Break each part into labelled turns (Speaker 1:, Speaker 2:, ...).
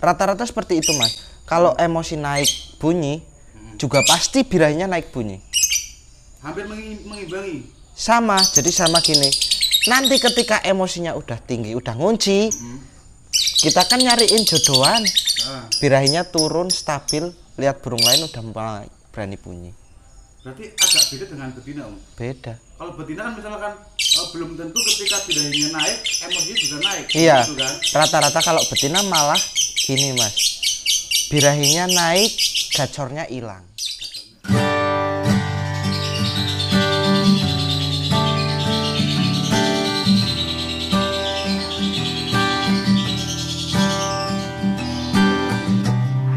Speaker 1: Rata-rata seperti itu Mas. Kalau emosi naik bunyi juga pasti birahinya naik bunyi.
Speaker 2: Hampir mengimbangi.
Speaker 1: Sama, jadi sama gini. Nanti ketika emosinya udah tinggi, udah ngunci, kita kan nyariin jodohan. Birahinya turun stabil, lihat burung lain udah mulai berani bunyi.
Speaker 2: Berarti agak beda dengan betina, Om.
Speaker 1: Beda.
Speaker 2: Kalau betina kan misalkan belum tentu ketika birahinya naik, emosinya juga naik.
Speaker 1: Iya.
Speaker 2: Gitu kan?
Speaker 1: Rata-rata kalau betina malah gini Mas. Birahinya naik, gacornya hilang.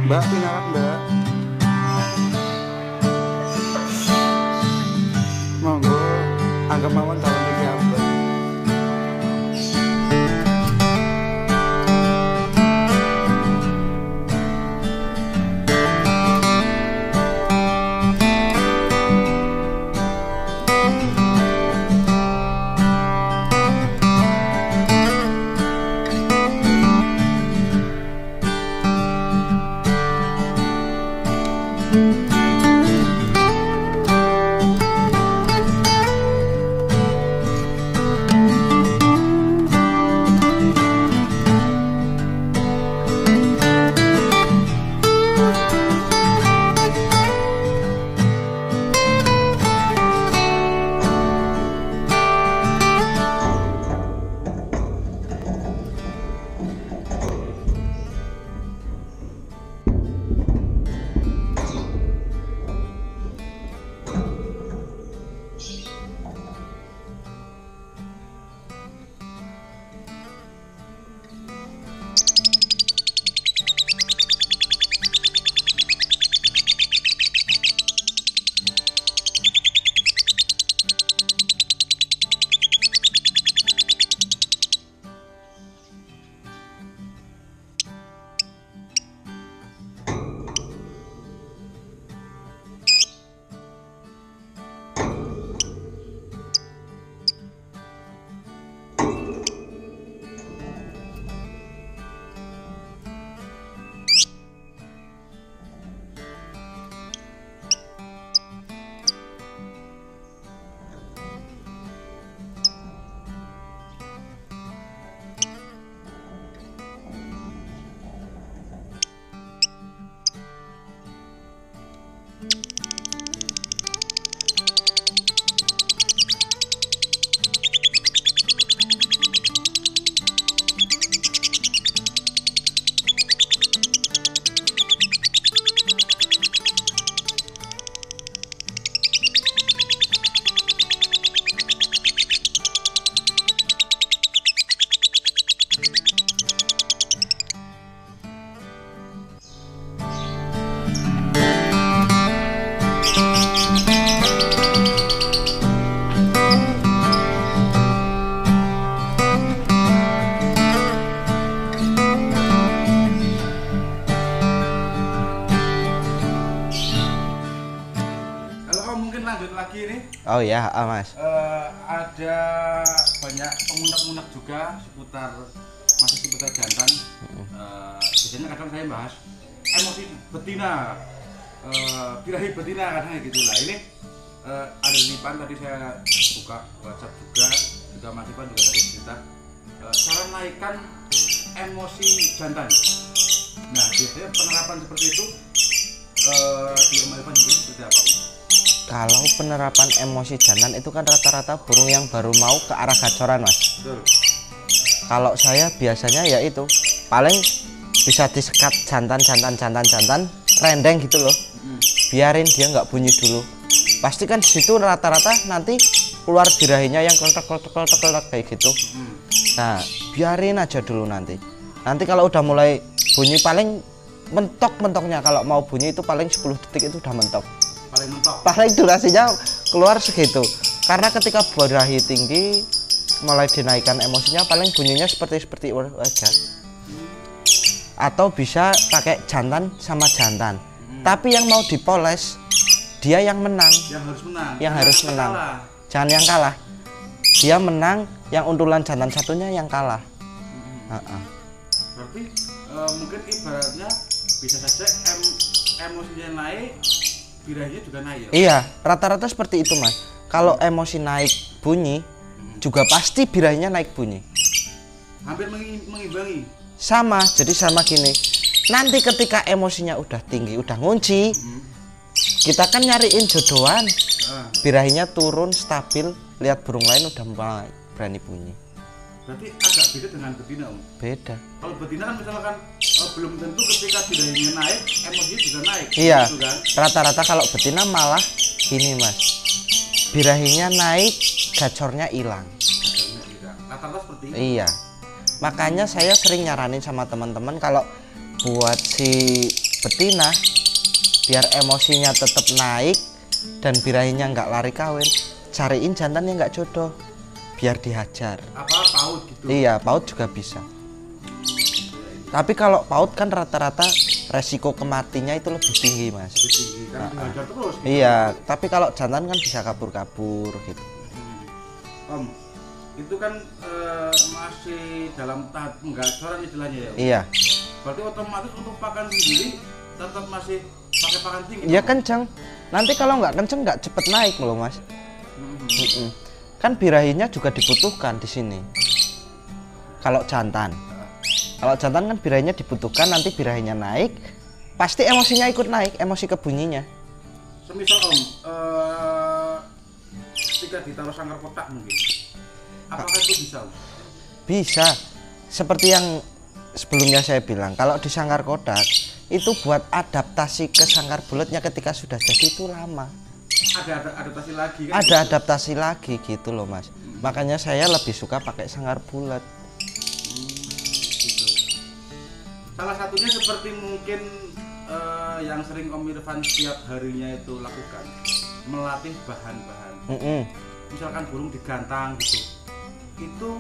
Speaker 2: Mbak, pinarap Mbak. Monggo, anggap mawon tahun ini apa?
Speaker 1: Oh ya, Mas.
Speaker 2: Ada banyak pengunek-unek juga masih seputar jantan. Biasanya kadang saya bahas emosi betina, birahi betina kadang gitu lah. Ini ada di Pan tadi saya buka WhatsApp juga Mas Ipan juga tadi cerita cara naikkan emosi jantan. Nah biasanya penerapan seperti itu di Om Ipan juga seperti apa?
Speaker 1: Kalau penerapan emosi jantan itu kan rata-rata burung yang baru mau ke arah gacoran Mas.
Speaker 2: Betul.
Speaker 1: Kalau saya biasanya ya itu paling bisa disekat jantan rendeng gitu loh. Biarin dia nggak bunyi dulu. Pasti kan di situ rata-rata nanti keluar birahinya yang kletek kayak gitu. Nah biarin aja dulu nanti. Nanti kalau udah mulai bunyi paling mentok-mentoknya kalau mau bunyi itu paling 10 detik itu udah mentok. Paling durasinya keluar segitu. Karena ketika birahi tinggi mulai dinaikkan emosinya paling bunyinya seperti aja. Atau bisa pakai jantan sama jantan. Tapi yang mau dipoles dia yang menang. Yang harus menang. Jangan yang kalah. Dia menang, yang untulan jantan satunya yang kalah.
Speaker 2: Berarti mungkin ibaratnya bisa saja emosinya naik, birahinya juga naik ya?
Speaker 1: Iya, rata-rata seperti itu mas. Kalau emosi naik bunyi, juga pasti birahinya naik bunyi.
Speaker 2: Hampir mengimbangi?
Speaker 1: Sama, jadi sama gini. Nanti ketika emosinya udah tinggi, udah ngunci, kita kan nyariin jodohan, birahinya turun, stabil, lihat burung lain udah mulai berani bunyi.
Speaker 2: Berarti agak beda dengan betina om?
Speaker 1: Beda.
Speaker 2: Kalau betina kan misalkan belum tentu ketika birahinya naik, emosinya juga naik.
Speaker 1: Iya,
Speaker 2: gitu kan?
Speaker 1: rata-rata kalau betina malah gini mas, birahinya naik, gacornya hilang.
Speaker 2: Rata-rata seperti itu?
Speaker 1: Iya, makanya saya sering nyaranin sama teman-teman kalau buat si betina, biar emosinya tetap naik dan birahinya nggak lari kawin, cariin jantan yang nggak jodoh, biar dihajar.
Speaker 2: Apa paut gitu?
Speaker 1: Iya, paut juga bisa. Tapi kalau paut kan rata-rata resiko kematinya itu lebih tinggi mas.
Speaker 2: Lebih tinggi, kan dihajar terus gitu.
Speaker 1: Iya, tapi kalau jantan kan bisa kabur-kabur gitu.
Speaker 2: Om, itu kan masih dalam tahap penggacoran istilahnya ya om?
Speaker 1: Iya.
Speaker 2: Berarti otomatis untuk pakan sendiri tetap masih pakai pakan tinggi?
Speaker 1: Iya
Speaker 2: Om?
Speaker 1: kenceng. Nanti kalau nggak kenceng nggak cepet naik loh mas. Kan birahinya juga dibutuhkan di sini. Kalau jantan kan birahinya dibutuhkan, nanti birahinya naik, pasti emosinya ikut naik, emosi kebunyinya.
Speaker 2: Semisal om, ketika ditaruh sangkar kotak mungkin, apakah itu bisa om?
Speaker 1: Bisa. Seperti yang sebelumnya saya bilang, kalau di sangkar kotak itu buat adaptasi ke sangkar bulatnya ketika sudah jadi itu lama.
Speaker 2: Ada adaptasi lagi kan?
Speaker 1: Ada adaptasi lagi gitu loh mas. Makanya saya lebih suka pakai sangkar bulat.
Speaker 2: Gitu. Salah satunya seperti mungkin yang sering Om Irfan setiap harinya itu lakukan, melatih bahan-bahan. Misalkan burung digantang gitu, itu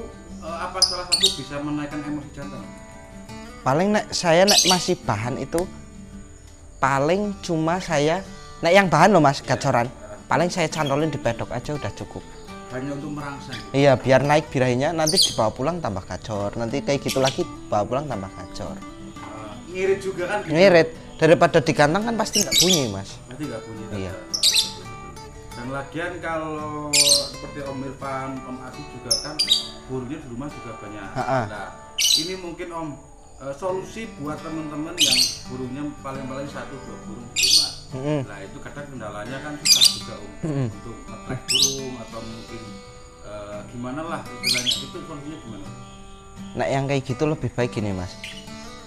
Speaker 2: apa salah satu bisa menaikkan emosi jantan?
Speaker 1: Paling saya masih bahan itu paling cuma saya yang bahan loh mas, gacoran paling saya cantolin di pedok aja udah cukup.
Speaker 2: Hanya untuk merangsang?
Speaker 1: Iya, biar naik birahinya, nanti dibawa pulang tambah gacor, nanti kayak gitu lagi bawa pulang tambah gacor.
Speaker 2: Ngirit juga kan gitu?
Speaker 1: Ngirit, daripada digantang kan pasti nggak bunyi mas.
Speaker 2: Pasti nggak bunyi.
Speaker 1: Iya.
Speaker 2: Dan lagian kalau seperti Om Irfan, Om Aziz juga kan burungnya di rumah juga banyak. Nah, ini mungkin Om solusi buat teman-teman yang burungnya paling-paling 1-2 burung di rumah. Nah itu kadang kendalanya kan susah juga Om untuk nge-track burung atau mungkin gimana lah istilahnya, itu solusinya gimana?
Speaker 1: Nah yang kayak gitu lebih baik gini mas,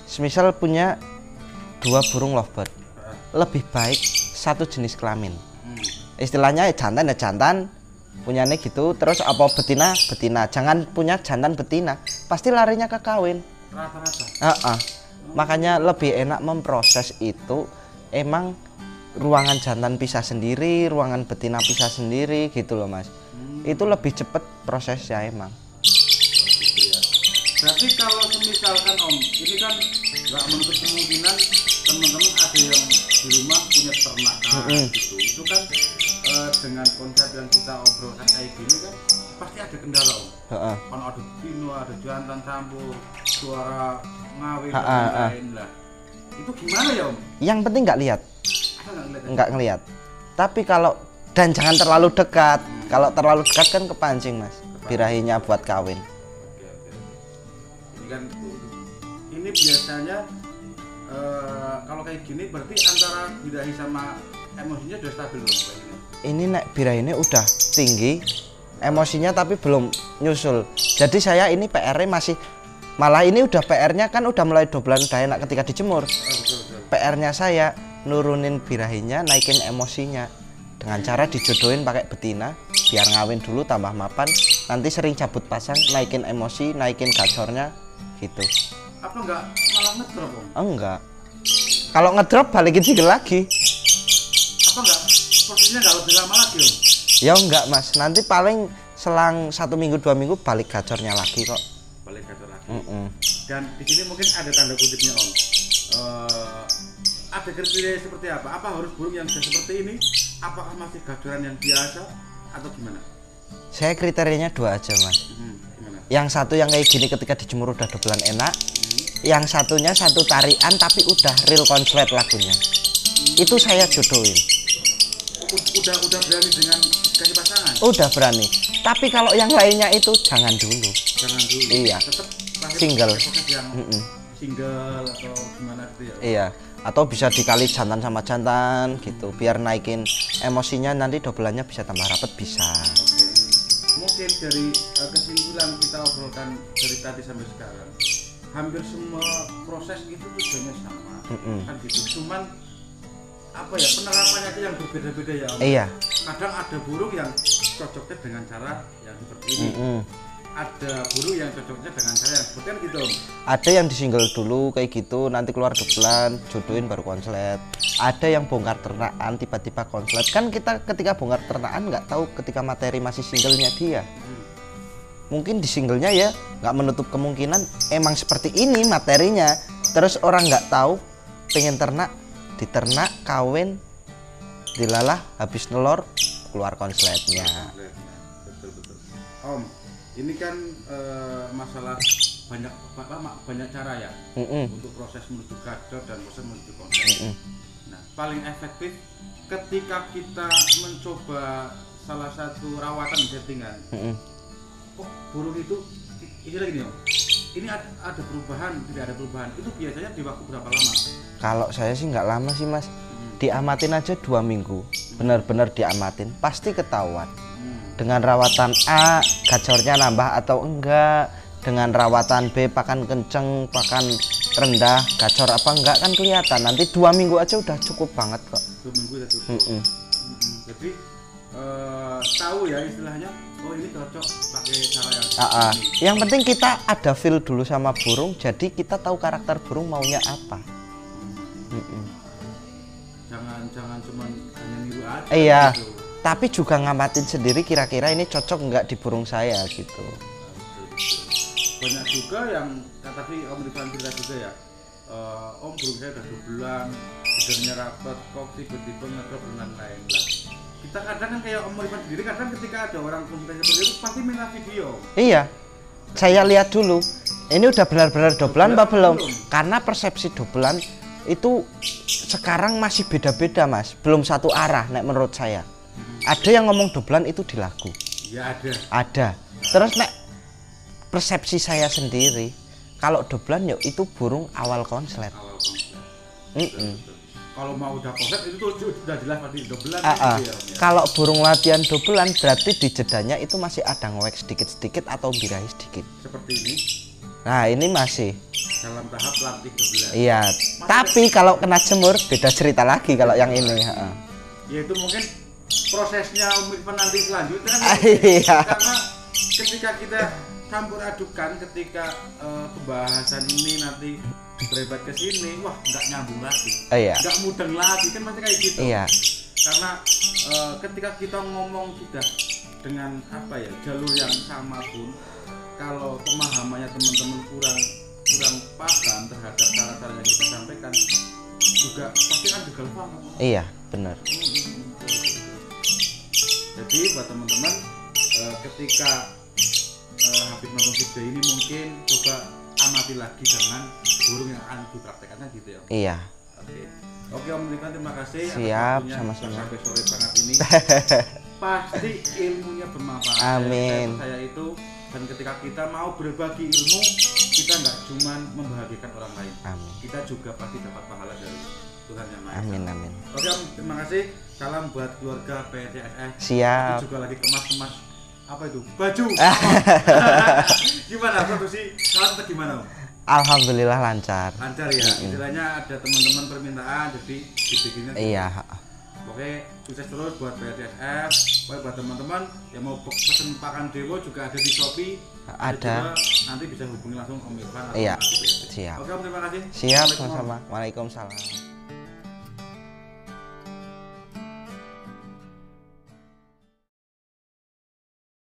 Speaker 1: semisal punya 2 burung lovebird, lebih baik satu jenis kelamin. Istilahnya jantan ya jantan, punyanya gitu, terus apa betina betina, jangan punya jantan betina, pasti larinya ke kawin rata-rata. Makanya lebih enak memproses itu, emang ruangan jantan pisah sendiri, ruangan betina pisah sendiri gitu loh mas. Itu lebih cepet prosesnya emang.
Speaker 2: Gitu ya. Berarti kalau misalkan Om, ini kan nggak menutup kemungkinan teman-teman ada yang di rumah punya ternakan gitu, itu kan dengan konsep yang kita obrolkan kayak gini kan pasti ada kendala Om. Kan ada betina, ada jantan campur, suara ngawin dan lain-lain lah. Itu gimana ya Om? Yang
Speaker 1: penting nggak lihat. Nggak ngelihat. Tapi kalau dan jangan terlalu dekat. Kalau terlalu dekat kan kepancing mas. Birahinya buat kawin.
Speaker 2: Ini kan ini biasanya kalau kayak gini berarti antara birahi sama emosinya udah stabil loh.
Speaker 1: Ini birahinya udah tinggi, emosinya tapi belum nyusul. Jadi saya ini PR-nya masih, malah ini udah PR-nya kan udah mulai 2 bulan udah enak ketika dijemur. PR-nya saya nurunin birahinya, naikin emosinya dengan cara dijodohin pakai betina biar ngawin dulu tambah mapan, nanti sering cabut pasang, naikin emosi, naikin gacornya gitu.
Speaker 2: Apa enggak malah ngedrop Om?
Speaker 1: Enggak. Kalau ngedrop balikin single lagi.
Speaker 2: Apa enggak prosesnya enggak lebih lama lagi Om?
Speaker 1: Ya enggak mas, nanti paling selang 1 minggu 2 minggu balik gacornya lagi kok.
Speaker 2: Balik gacor lagi. Dan di sini mungkin ada tanda kutipnya Om. Ada kriteria seperti apa? Apa harus burung yang sudah seperti ini? Apakah masih gacoran yang biasa atau gimana?
Speaker 1: Saya kriterianya 2 aja mas.
Speaker 2: Gimana?
Speaker 1: Yang satu yang kayak gini ketika dijemur udah dobelan enak. Yang satunya satu tarian tapi udah real konslet lagunya. Itu saya jodohin.
Speaker 2: Udah berani dengan ganti pasangan?
Speaker 1: Udah berani. Tapi kalau yang lainnya itu jangan dulu.
Speaker 2: Jangan dulu.
Speaker 1: Iya.
Speaker 2: Tetap
Speaker 1: Single.
Speaker 2: yang single atau gimana gitu ya?
Speaker 1: Iya. Atau bisa dikali jantan sama jantan gitu, biar naikin emosinya, nanti dobelannya bisa tambah rapet bisa.
Speaker 2: Oke. Mungkin dari kesimpulan kita obrolkan dari tadi sampai sekarang, hampir semua proses itu tujuannya sama, kan gitu. Cuman apa ya, penerapannya aja yang berbeda-beda ya Om.
Speaker 1: Iya.
Speaker 2: Kadang ada burung yang cocoknya dengan cara yang seperti ini. Ada burung yang cocoknya dengan cara yang seperti itu gitu Om.
Speaker 1: Ada yang disingle dulu kayak gitu, nanti keluar dobelan, jodohin baru konslet. Ada yang bongkar ternakan tiba-tiba konslet. Kan kita ketika bongkar ternakan nggak tahu ketika materi masih singlenya dia. Mungkin di singlenya ya nggak menutup kemungkinan emang seperti ini materinya. Terus orang nggak tahu pengen ternak, diternak, kawin, dilalah, habis nelor, keluar konsletnya.
Speaker 2: Betul. Om, ini kan masalah banyak cara ya untuk proses menuju gacor dan proses menuju konslet. Nah, paling efektif ketika kita mencoba salah satu rawatan settingan. Kok burung itu ini lagi nih Om, ini ada perubahan, tidak ada perubahan, itu biasanya di waktu berapa lama?
Speaker 1: Kalau saya sih nggak lama sih Mas, diamatin aja 2 minggu, benar-benar diamatin, pasti ketahuan. Dengan rawatan A, gacornya nambah atau enggak, dengan rawatan B, pakan kenceng, pakan rendah, gacor apa enggak, kan kelihatan. Nanti 2 minggu aja udah cukup banget kok.
Speaker 2: 2 minggu udah cukup. Jadi tahu ya istilahnya, oh ini cocok pakai cara yang ini.
Speaker 1: Yang penting kita ada feel dulu sama burung, jadi kita tahu karakter burung maunya apa.
Speaker 2: Jangan cuma hanya niru aja.
Speaker 1: Iya.
Speaker 2: Gitu.
Speaker 1: Tapi juga ngamatin sendiri kira-kira ini cocok nggak di burung saya gitu.
Speaker 2: Banyak juga yang tadi Om Rifan cerita juga ya, Om burung saya udah 2 bulan, tidurnya rapet, kok tiba-tiba ngedrop dan lain-lain lah. Kita kadang kan kayak Om Rifan sendiri, kadang ketika ada orang konsultasi seperti itu pasti minta video.
Speaker 1: Iya, saya lihat dulu, ini udah benar-benar dobelan apa belum? Karena persepsi dobelan itu sekarang masih beda-beda Mas, belum satu arah nek menurut saya. Ada yang ngomong dobelan itu di lagu.
Speaker 2: Ya
Speaker 1: ada. Terus nek persepsi saya sendiri, kalau dobelan yuk itu burung awal konslet.
Speaker 2: Kalau mau udah konslet itu tuh sudah jelas tadi dobelan.
Speaker 1: Ya. Kalau burung latihan dobelan berarti di jedanya itu masih ada ngewek sedikit-sedikit atau birahi sedikit.
Speaker 2: Seperti ini.
Speaker 1: Nah ini masih
Speaker 2: dalam tahap latih dobelan.
Speaker 1: Iya. Tapi kalau kena jemur beda cerita lagi kalau yang ini.
Speaker 2: Ya itu mungkin prosesnya nanti selanjutnya kan.
Speaker 1: Iya.
Speaker 2: Karena ketika kita campur adukan, ketika pembahasan ini nanti berebat ke sini, wah nggak nyambung lagi, nggak mudeng lagi kan masih kayak gitu.
Speaker 1: Iya.
Speaker 2: Karena ketika kita ngomong sudah dengan apa ya jalur yang sama pun, kalau pemahamannya teman-teman kurang paham terhadap cara-cara yang kita sampaikan, juga pasti kan gagal paham.
Speaker 1: Iya, benar.
Speaker 2: Jadi buat teman-teman ketika habis nonton video ini mungkin coba amati lagi dengan burung yang akan dipraktekannya gitu ya.
Speaker 1: Iya.
Speaker 2: Oke Om Rifan, terima kasih.
Speaker 1: Siap, sama-sama.
Speaker 2: Sampai sore banget ini. Pasti ilmunya bermanfaat.
Speaker 1: Amin.
Speaker 2: Saya itu, dan ketika kita mau berbagi ilmu, kita nggak cuma membahagiakan orang lain.
Speaker 1: Amin.
Speaker 2: Kita juga pasti dapat pahala dari Tuhan Yang Maha Esa.
Speaker 1: Amin.
Speaker 2: Oke Om, terima kasih. Salam buat keluarga PTSF.
Speaker 1: Siap.
Speaker 2: Ini juga lagi kemas-kemas apa itu? Baju. Gimana produksi? Kalian gimana Om?
Speaker 1: Alhamdulillah lancar.
Speaker 2: Lancar ya. Istilahnya ada teman-teman permintaan jadi dibikinnya.
Speaker 1: Iya.
Speaker 2: Oke, sukses terus buat PTSF. Buat teman-teman yang mau pesen pakan dewo juga ada di Shopee.
Speaker 1: Ada.
Speaker 2: Nanti bisa hubungi langsung Om Irfan.
Speaker 1: Iya. Siap.
Speaker 2: Oke Om, terima kasih.
Speaker 1: Siap, sama-sama. Waalaikumsalam.